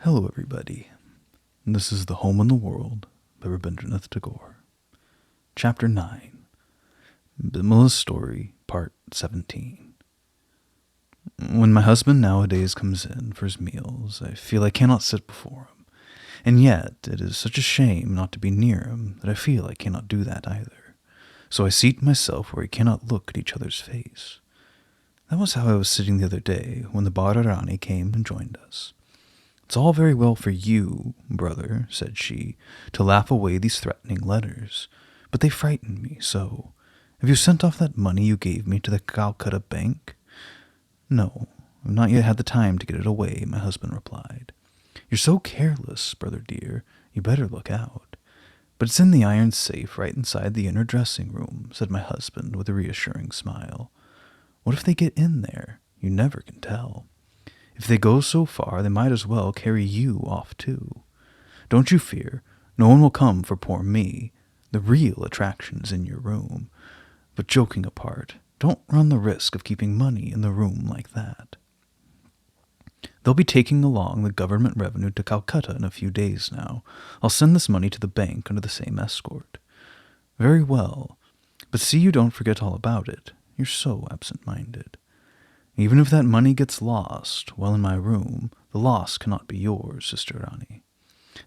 Hello everybody, this is The Home in the World by Rabindranath Tagore. Chapter 9, Bimala's Story, Part 17. When my husband nowadays comes in for his meals, I feel I cannot sit before him, and yet it is such a shame not to be near him that I feel I cannot do that either. So I seat myself where we cannot look at each other's face. That was how I was sitting the other day when the Badarani came and joined us. "It's all very well for you, brother," said she, "to laugh away these threatening letters, but they frighten me so. Have you sent off that money you gave me to the Calcutta bank?" "No, I've not yet had the time to get it away," my husband replied. "You're so careless, brother dear, you better look out." "But it's in the iron safe right inside the inner dressing room," said my husband with a reassuring smile. "What if they get in there? You never can tell. If they go so far, they might as well carry you off too. Don't you fear, no one will come for poor me. The real attraction is in your room. But joking apart, don't run the risk of keeping money in the room like that. They'll be taking along the government revenue to Calcutta in a few days now. I'll send this money to the bank under the same escort." "Very well, but see you don't forget all about it. You're so absent-minded. Even if that money gets lost while in my room, the loss cannot be yours, Sister Rani."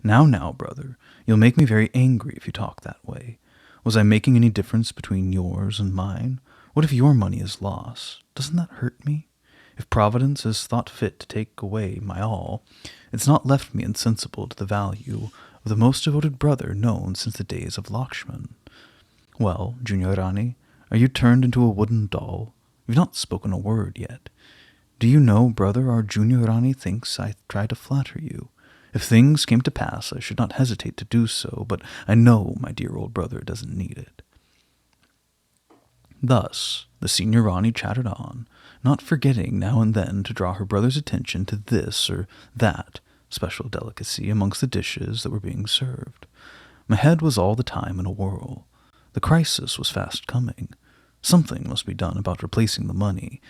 Now, brother, you'll make me very angry if you talk that way. Was I making any difference between yours and mine? What if your money is lost? Doesn't that hurt me? If Providence has thought fit to take away my all, it's not left me insensible to the value of the most devoted brother known since the days of Lakshman. Well, Junior Rani, are you turned into a wooden doll? You've not spoken a word yet. Do you know, brother, our Junior Rani thinks I try to flatter you. If things came to pass, I should not hesitate to do so, but I know my dear old brother doesn't need it." Thus the senior Rani chattered on, not forgetting now and then to draw her brother's attention to this or that special delicacy amongst the dishes that were being served. My head was all the time in a whirl. The crisis was fast coming. Something must be done about replacing the money,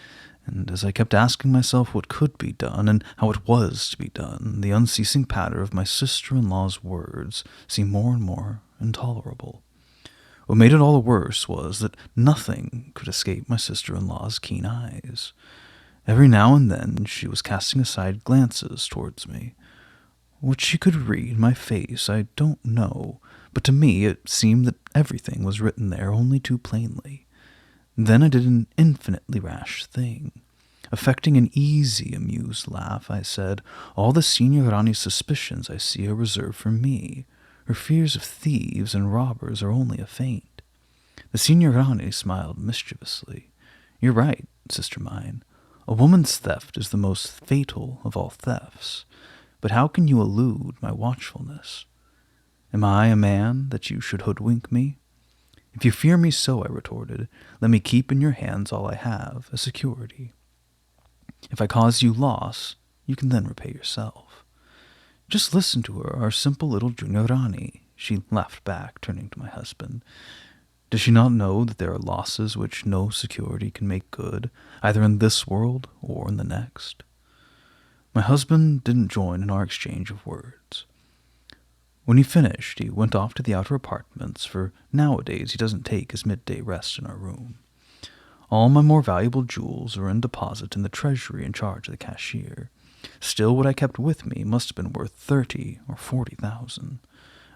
and as I kept asking myself what could be done and how it was to be done, the unceasing patter of my sister-in-law's words seemed more and more intolerable. What made it all the worse was that nothing could escape my sister-in-law's keen eyes. Every now and then she was casting aside glances towards me. What she could read in my face I don't know, but to me it seemed that everything was written there only too plainly. Then I did an infinitely rash thing. Affecting an easy, amused laugh, I said, "All the Signor Rani's suspicions I see are reserved for me. Her fears of thieves and robbers are only a feint." The Signor Rani smiled mischievously. "You're right, sister mine. A woman's theft is the most fatal of all thefts. But how can you elude my watchfulness? Am I a man that you should hoodwink me? If you fear me so," I retorted, "let me keep in your hands all I have, as security. If I cause you loss, you can then repay yourself." "Just listen to her, our simple little Junior Rani," she laughed back, turning to my husband. "Does she not know that there are losses which no security can make good, either in this world or in the next?" My husband didn't join in our exchange of words. When he finished, he went off to the outer apartments, for nowadays he doesn't take his midday rest in our room. All my more valuable jewels are in deposit in the treasury in charge of the cashier. Still, what I kept with me must have been worth 30 or 40,000.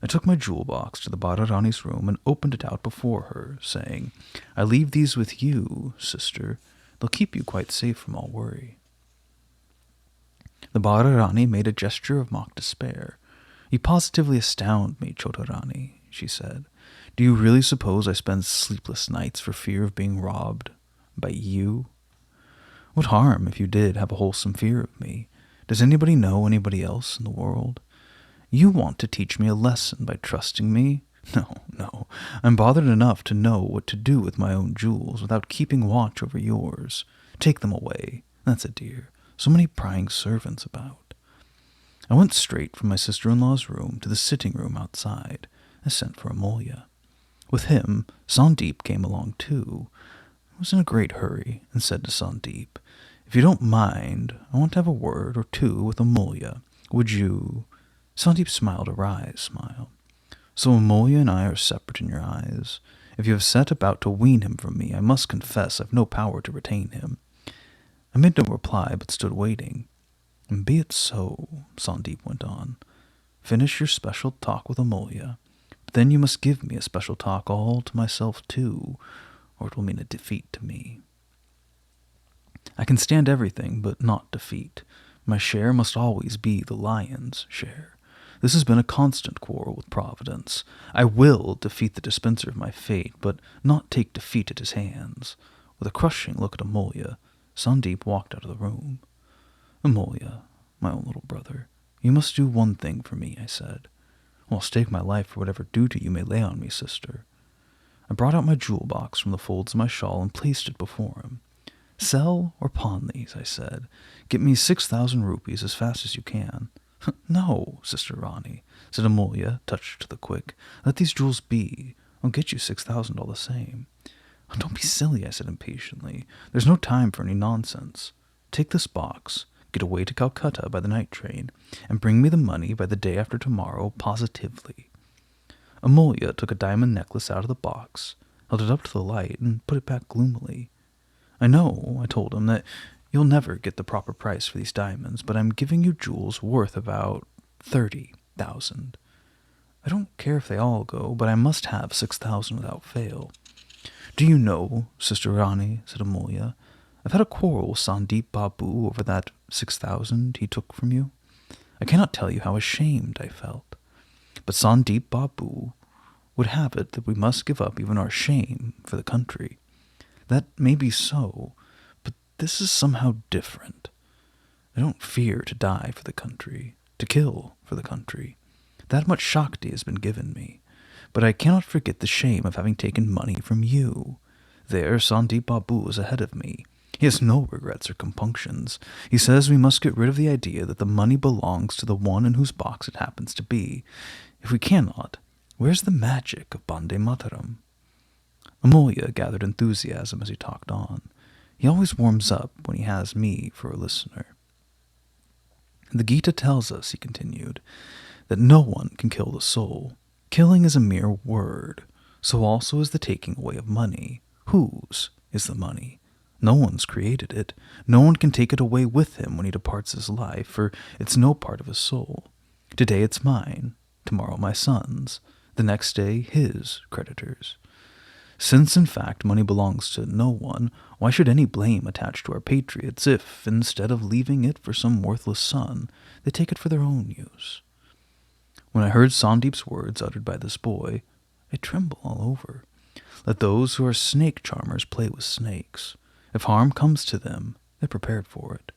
I took my jewel box to the Badarani's room and opened it out before her, saying, "I leave these with you, sister. They'll keep you quite safe from all worry." The Badarani made a gesture of mock despair. "You positively astound me, Chotarani," she said. "Do you really suppose I spend sleepless nights for fear of being robbed by you? What harm if you did have a wholesome fear of me? Does anybody know anybody else in the world? You want to teach me a lesson by trusting me? No, I'm bothered enough to know what to do with my own jewels without keeping watch over yours. Take them away, that's a dear. So many prying servants about." I went straight from my sister-in-law's room to the sitting-room outside. I sent for Amolya. With him, Sandeep came along too. I was in a great hurry and said to Sandeep, "If you don't mind, I want to have a word or two with Amolya. Would you... Sandeep smiled a wry smile. So Amulya and I are separate in your eyes. If you have set about to wean him from me, I must confess I've no power to retain him. I made no reply, but stood waiting. And be it so, Sandeep went on. Finish your special talk with Amulya, but then you must give me a special talk all to myself too, or it will mean a defeat to me. I can stand everything, but not defeat. My share must always be the lion's share. This has been a constant quarrel with Providence. I will defeat the dispenser of my fate, but not take defeat at his hands. With a crushing look at Amulya, Sandeep walked out of the room. Amulya, my own little brother, you must do one thing for me, I said. I'll stake my life for whatever duty you may lay on me, sister. I brought out my jewel box from the folds of my shawl and placed it before him. Sell or pawn these, I said. Get me 6,000 rupees as fast as you can. No, Sister Rani, said Amulya, touched to the quick. Let these jewels be. I'll get you 6,000 all the same. Oh, don't be silly, I said impatiently. There's no time for any nonsense. Take this box, get away to Calcutta by the night train, and bring me the money by the day after tomorrow, positively. Amulya took a diamond necklace out of the box, held it up to the light, and put it back gloomily. I know, I told him, that you'll never get the proper price for these diamonds, but I'm giving you jewels worth about 30,000. I don't care if they all go, but I must have 6,000 without fail. Do you know, Sister Rani, said Amulya, I've had a quarrel with Sandeep Babu over that 6,000 he took from you. I cannot tell you how ashamed I felt. But Sandeep Babu would have it that we must give up even our shame for the country. That may be so, but this is somehow different. I don't fear to die for the country, to kill for the country. That much Shakti has been given me, but I cannot forget the shame of having taken money from you. There Sandeep Babu is ahead of me. He has no regrets or compunctions. He says we must get rid of the idea that the money belongs to the one in whose box it happens to be. If we cannot, where's the magic of Bande Mataram? Amulya gathered enthusiasm as he talked on. He always warms up when he has me for a listener. The Gita tells us, he continued, that no one can kill the soul. Killing is a mere word. So also is the taking away of money. Whose is the money? No one's created it. No one can take it away with him when he departs his life, for it's no part of his soul. Today it's mine, tomorrow my son's, the next day his creditors. Since, in fact, money belongs to no one, why should any blame attach to our patriots if, instead of leaving it for some worthless son, they take it for their own use? When I heard Sandeep's words uttered by this boy, I tremble all over. Let those who are snake charmers play with snakes. If harm comes to them, they're prepared for it.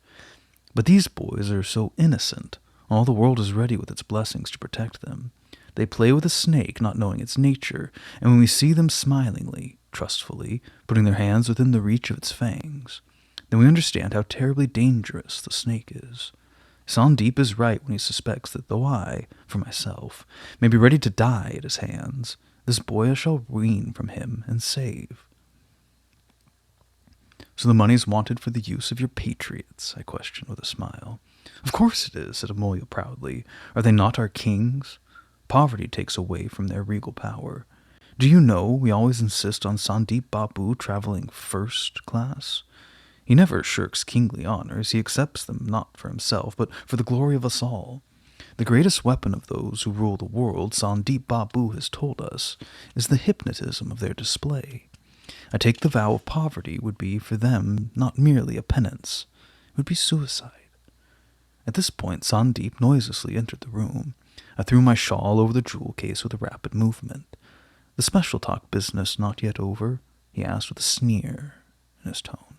But these boys are so innocent. All the world is ready with its blessings to protect them. They play with a snake, not knowing its nature, and when we see them smilingly, trustfully, putting their hands within the reach of its fangs, then we understand how terribly dangerous the snake is. Sandeep is right when he suspects that though I, for myself, may be ready to die at his hands, this boy I shall wean from him and save. So the money's wanted for the use of your patriots, I questioned with a smile. Of course it is, said Amulya proudly. Are they not our kings? Poverty takes away from their regal power. Do you know we always insist on Sandeep Babu traveling first class? He never shirks kingly honors. He accepts them not for himself, but for the glory of us all. The greatest weapon of those who rule the world, Sandeep Babu has told us, is the hypnotism of their display. I take the vow of poverty would be for them not merely a penance. It would be suicide. At this point, Sandeep noiselessly entered the room. I threw my shawl over the jewel case with a rapid movement. The special talk business not yet over? He asked with a sneer in his tone.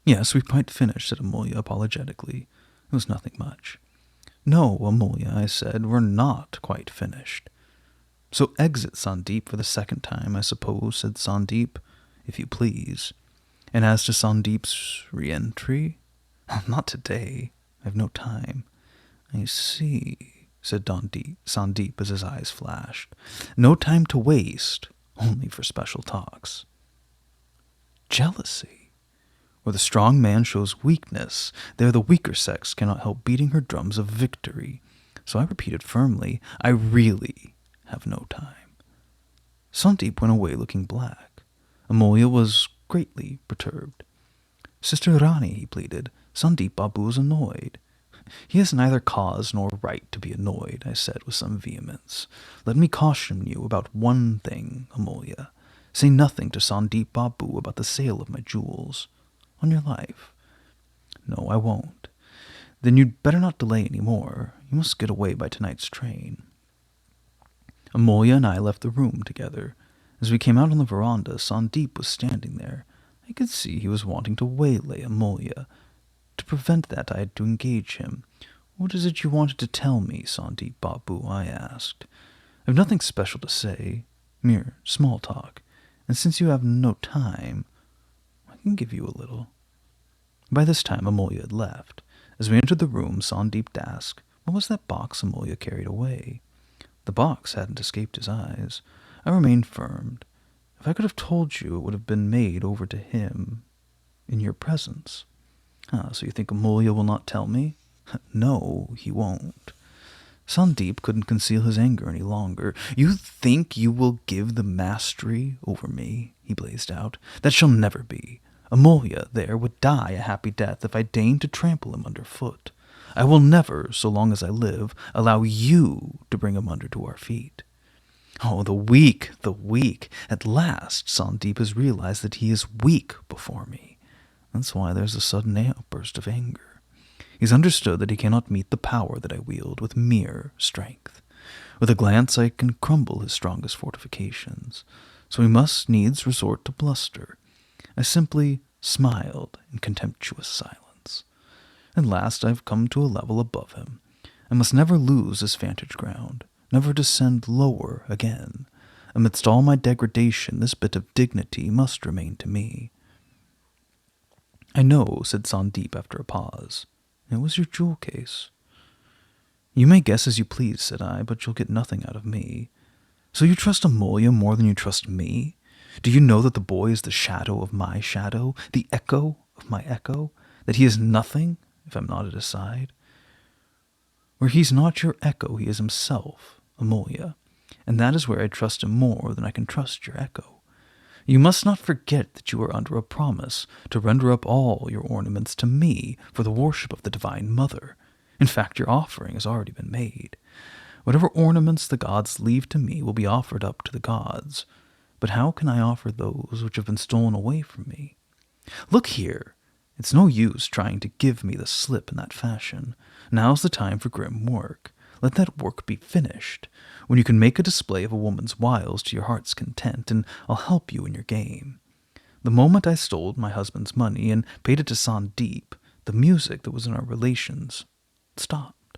Yes, we've quite finished, said Amulya apologetically. It was nothing much. No, Amulya, I said, we're not quite finished. So exit Sandeep for the second time, I suppose, said Sandeep, if you please. And as to Sandeep's re-entry? Not today. I have no time. I see, said Sandeep as his eyes flashed. No time to waste, only for special talks. Jealousy? Where the strong man shows weakness, there the weaker sex cannot help beating her drums of victory. So I repeated firmly, I really have no time. Sandeep went away looking black. Amolya was greatly perturbed. Sister Rani, he pleaded, Sandeep Babu is annoyed. He has neither cause nor right to be annoyed, I said with some vehemence. Let me caution you about one thing, Amolya. Say nothing to Sandeep Babu about the sale of my jewels. On your life. No, I won't. Then you'd better not delay any more. You must get away by tonight's train. Amolya and I left the room together. As we came out on the veranda, Sandeep was standing there. I could see he was wanting to waylay Amolya. To prevent that, I had to engage him. What is it you wanted to tell me, Sandeep Babu? I asked. I have nothing special to say, mere small talk, and since you have no time, I can give you a little. By this time, Amolya had left. As we entered the room, Sandeep asked, what was that box Amolya carried away? The box hadn't escaped his eyes. I remained firm. If I could have told you, it would have been made over to him in your presence. So you think Amolya will not tell me? No, he won't. Sandeep couldn't conceal his anger any longer. You think you will give the mastery over me? He blazed out. That shall never be. Amolya there would die a happy death if I deigned to trample him underfoot. I will never, so long as I live, allow you to bring him under to our feet. Oh, the weak, the weak. At last, Sandeep has realized that he is weak before me. That's why there's a sudden outburst of anger. He's understood that he cannot meet the power that I wield with mere strength. With a glance I can crumble his strongest fortifications, so he must needs resort to bluster. I simply smiled in contemptuous silence. At last I've come to a level above him. I must never lose this vantage ground, never descend lower again. Amidst all my degradation, this bit of dignity must remain to me. I know, said Sandeep after a pause. It was your jewel case. You may guess as you please, said I, but you'll get nothing out of me. So you trust Amolya more than you trust me? Do you know that the boy is the shadow of my shadow, the echo of my echo, that he is nothing if I'm not at his side? Where he's not your echo, he is himself, Amolya, and that is where I trust him more than I can trust your echo. You must not forget that you are under a promise to render up all your ornaments to me for the worship of the Divine Mother. In fact, your offering has already been made. Whatever ornaments the gods leave to me will be offered up to the gods. But how can I offer those which have been stolen away from me? Look here, it's no use trying to give me the slip in that fashion. Now's the time for grim work. Let that work be finished, when you can make a display of a woman's wiles to your heart's content, and I'll help you in your game. The moment I stole my husband's money and paid it to Sandeep, the music that was in our relations stopped.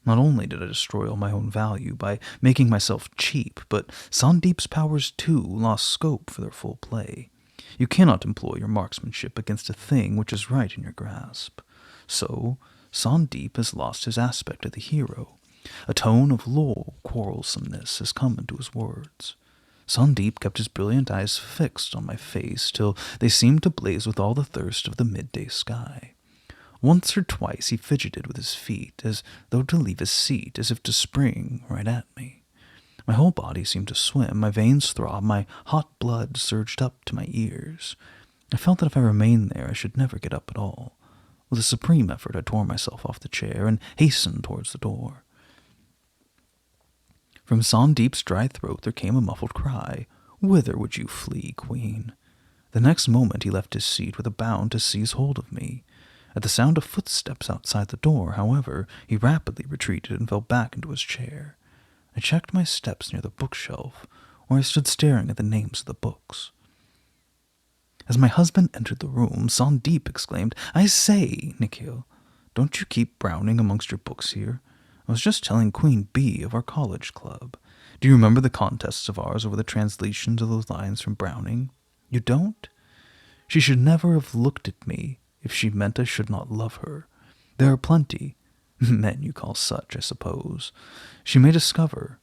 Not only did I destroy all my own value by making myself cheap, but Sandeep's powers too lost scope for their full play. You cannot employ your marksmanship against a thing which is right in your grasp. So Sandeep has lost his aspect of the hero. A tone of low quarrelsomeness has come into his words. Sandeep kept his brilliant eyes fixed on my face till they seemed to blaze with all the thirst of the midday sky. Once or twice he fidgeted with his feet, as though to leave his seat, as if to spring right at me. My whole body seemed to swim, my veins throbbed, my hot blood surged up to my ears. I felt that if I remained there I should never get up at all. With a supreme effort I tore myself off the chair and hastened towards the door. From Sandeep's dry throat there came a muffled cry. Whither would you flee, Queen? The next moment he left his seat with a bound to seize hold of me. At the sound of footsteps outside the door, however, he rapidly retreated and fell back into his chair. I checked my steps near the bookshelf, where I stood staring at the names of the books. As my husband entered the room, Sandeep exclaimed, I say, Nikhil, don't you keep Browning amongst your books here? I was just telling Queen Bee of our college club. Do you remember the contests of ours over the translations of those lines from Browning? You don't? She should never have looked at me if she meant I should not love her. There are plenty, men you call such, I suppose, she may discover,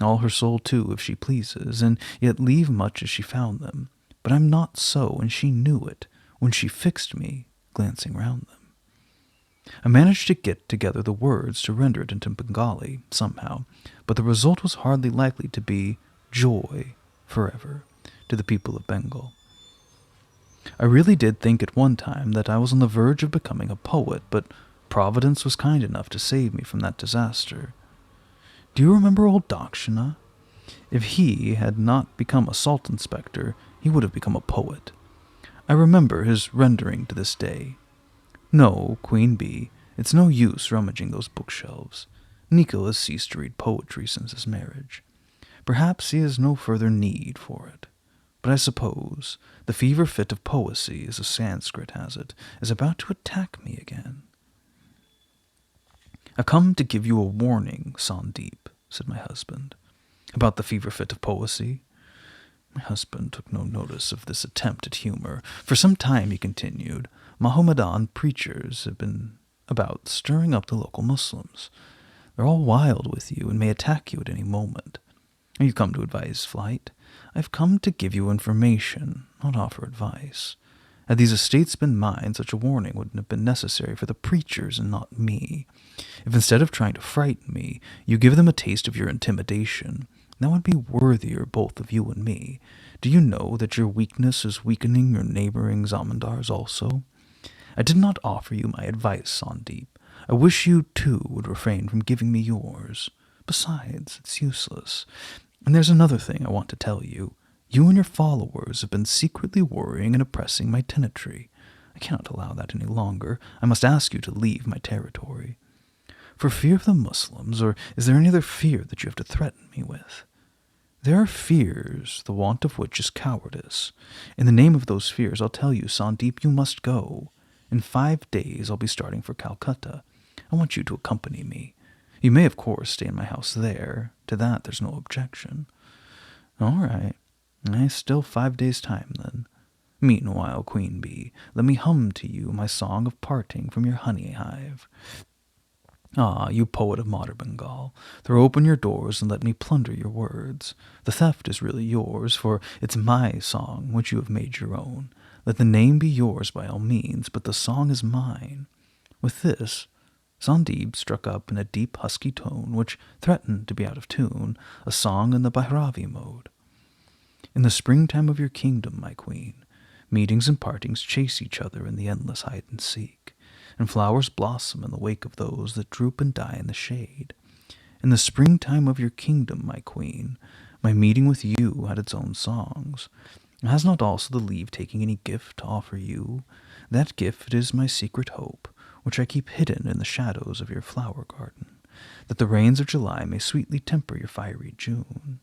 all her soul too, if she pleases, and yet leave much as she found them. But I'm not so, and she knew it, when she fixed me, glancing round them. I managed to get together the words to render it into Bengali, somehow, but the result was hardly likely to be joy forever to the people of Bengal. I really did think at one time that I was on the verge of becoming a poet, but Providence was kind enough to save me from that disaster. Do you remember old Dakshina? If he had not become a salt inspector, he would have become a poet. I remember his rendering to this day. No, Queen Bee, it's no use rummaging those bookshelves. Nico has ceased to read poetry since his marriage. Perhaps he has no further need for it. But I suppose the fever fit of poesy, as the Sanskrit has it, is about to attack me again. "I've come to give you a warning, Sandeep," said my husband. "About the fever fit of poesy?" My husband took no notice of this attempt at humor. For some time, he continued, Mohammedan preachers have been about stirring up the local Muslims. They're all wild with you and may attack you at any moment. You've come to advise flight. I've come to give you information, not offer advice. Had these estates been mine, such a warning wouldn't have been necessary for the preachers and not me. If instead of trying to frighten me, you give them a taste of your intimidation, that would be worthier both of you and me. Do you know that your weakness is weakening your neighboring zamindars also? I did not offer you my advice, Sandeep. I wish you, too, would refrain from giving me yours. Besides, it's useless. And there's another thing I want to tell you. You and your followers have been secretly worrying and oppressing my tenantry. I cannot allow that any longer. I must ask you to leave my territory. For fear of the Muslims, or is there any other fear that you have to threaten me with? There are fears, the want of which is cowardice. In the name of those fears, I'll tell you, Sandeep, you must go. In 5 days, I'll be starting for Calcutta. I want you to accompany me. You may, of course, stay in my house there. To that, there's no objection. All right. Still 5 days' time, then. Meanwhile, Queen Bee, let me hum to you my song of parting from your honey hive. Ah, you poet of modern Bengal, throw open your doors and let me plunder your words. The theft is really yours, for it's my song which you have made your own. Let the name be yours by all means, but the song is mine. With this, Sandeep struck up in a deep husky tone which threatened to be out of tune, a song in the Bhairavi mode. In the springtime of your kingdom, my queen, meetings and partings chase each other in the endless hide-and-seek, and flowers blossom in the wake of those that droop and die in the shade. In the springtime of your kingdom, my queen, my meeting with you had its own songs. Has not also the leave taking any gift to offer you? That gift is my secret hope, which I keep hidden in the shadows of your flower garden, that the rains of July may sweetly temper your fiery June.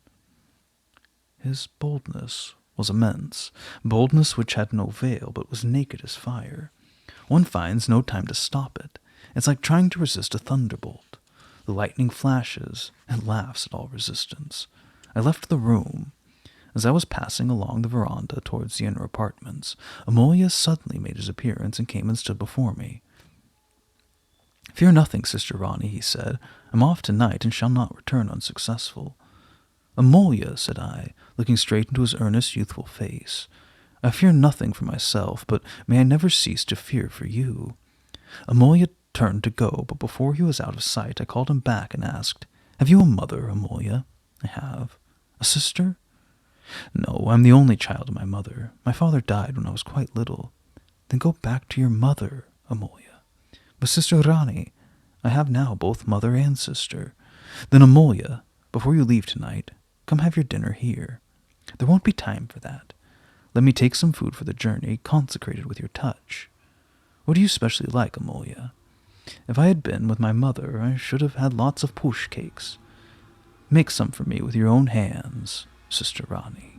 His boldness was immense, boldness which had no veil, but was naked as fire. One finds no time to stop it. It's like trying to resist a thunderbolt. The lightning flashes and laughs at all resistance. I left the room. As I was passing along the veranda towards the inner apartments, Amolya suddenly made his appearance and came and stood before me. Fear nothing, Sister Rani, he said. I'm off tonight and shall not return unsuccessful. Amolya, said I, looking straight into his earnest, youthful face, I fear nothing for myself, but may I never cease to fear for you. Amolya turned to go, but before he was out of sight, I called him back and asked, Have you a mother, Amolya? I have. A sister? No, I'm the only child of my mother. My father died when I was quite little. Then go back to your mother, Amolya. But Sister Rani, I have now both mother and sister. Then Amolya, before you leave tonight, come have your dinner here. There won't be time for that. Let me take some food for the journey, consecrated with your touch. What do you specially like, Amolya? If I had been with my mother, I should have had lots of push cakes. Make some for me with your own hands, Sister Rani.